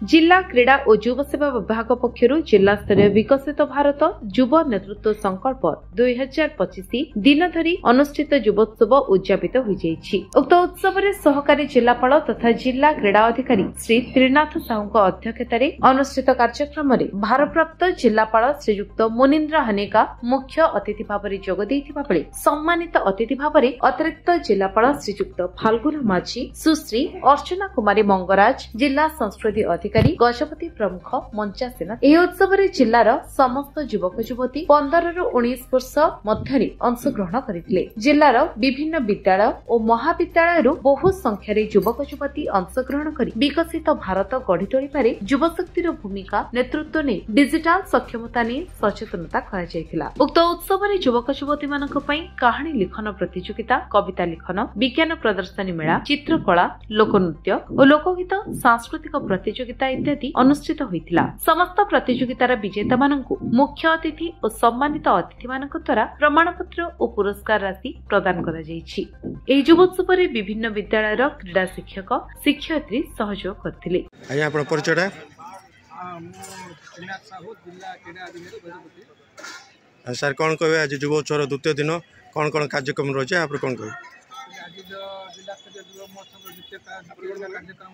जिला क्रीड़ा और युव सेवा विभाग पक्षर जिला स्तरीय विकसित भारत युव नेतृत्व संकल्प 2025 दिन धरी अनुष्ठित युवोत्सव उद्यापित हो जाइछि। उक्त उत्सव में सहकारी जिलापाल तथा जिला क्रीड़ा अधिकारी श्री त्रिनाथ साहू अध्यक्षतार अनुष्ठित कार्यक्रम में भारप्राप्त जिलापाल श्रीयुक्त मुनीन्द्र हनेका मुख्य अतिथि भाव में जोग देइथिबा बेले सम्मानित अतिथि भाव में अतिरिक्त जिलापाल श्रीयुक्त फाल्गुन माझी, सुश्री अर्चना कुमारी मंगराज, जिला संस्कृति अधिकारी गजपति प्रमुख मंचासीन यह उत्सव जिलार समस्त युवक युवती 15 ରୁ 19 वर्ष मध्य अंशग्रहण करथिले। जिलार विभिन्न विद्यालय और महाविद्यालय बहु संख्यार युवक युवती अंशग्रहण कर विकसित भारत गढ़ी तोड़े युवशक्तिर भूमिका नेतृत्व ने डिजिटल सक्षमता ने सचेतनता करा। उक्त उत्सव में युवक युवती मानक पई कहानी लिखन प्रतियोगिता, कविता लिखन, विज्ञान प्रदर्शनी मेला, चित्रकला, लोकनृत्य और लोकगीत सांस्कृतिक प्रतियोगिता इत्यादि अनुष्ठित होइतिला। समस्त प्रतियोगितार विजेता मानकु मुख्य अतिथि और सम्मानित अतिथि मानक द्वारा प्रमाण पत्र और पुरस्कार राशि प्रदान करा जायछि। एही युवोत्सव रे विभिन्न विद्यालयर क्रीड़ा शिक्षक शिक्षयित्री सहयोग करथिले। आया आपण परिचय सर कौन कहे आज युवोत्सव द्वितीय दिन कौन कौन कार्यक्रम रही आप कौन कहे आज जिला स्तरीय युव महोत्सव द्वितीय कार्यक्रम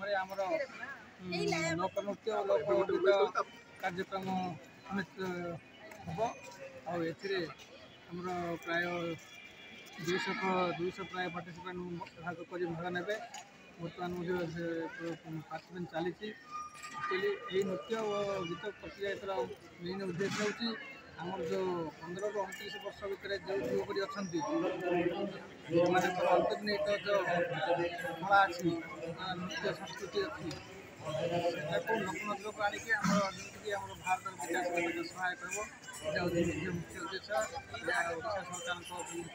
लोकनृत्य और लोकगीत कार्यक्रम हम प्राय 200 प्राय पार्टिसिपेंट भाग कर भाग ने बर्तमान पार्टिसिपेंट चली एक्चुअली नृत्य और गीत प्रतियोगितार मेन उद्देश्य हूँ आमर जो 15 ରୁ 29 वर्ष भितर जो युवक अच्छा अंतर्निहित जो कला अच्छी नृत्य संस्कृति अच्छी लोकनृत्य को आणिक भारत विकास करने सहाय कर मुख्य उद्देश्य ओडिशा सरकार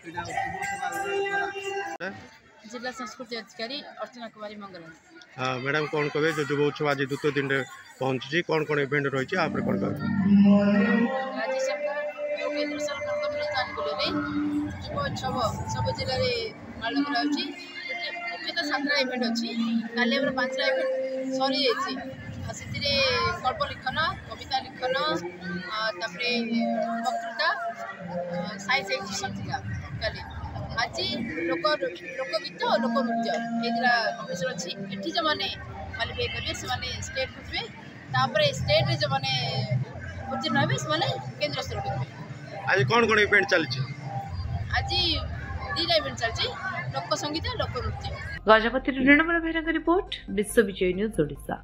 क्रीड़ा सेवा जिला संस्कृति अधिकारी अर्चना कुमारी मंगल। हाँ मैडम कौन कहे जो युव उत्सव आज द्वितीय दिन में पहुंची कौन कौन इवेंट रही आप कौन कहे राज्य सरकार केंद्र सरकार मिलित आनुकूल्य युव उत्सव सब जिले में पालन कर मुख्यतः 7टा इवेंट अच्छी काली 5टा इवेंट सरी जाइए गल्प लिखन, कविता लिखन, वक्तृता, साइंस एक्जिबिशन थी काली आज लोकगीत और लोकनृत्य ये कम्पिटिशन अच्छी एटी जो मैंने क्वालिफाई करेंगे से स्टेट करेंगे स्टेट जो मैंने उत्तीर्ण हे से केन्द्र स्तर करेंगे। आज कौन कौन इवेंट चलछि आज 2टा इवेंट चलछि लोक संगीत लोकनृत्य। गजपति ऋणमल भैरव रिपोर्ट विश्व विजय न्यूज ओडिशा।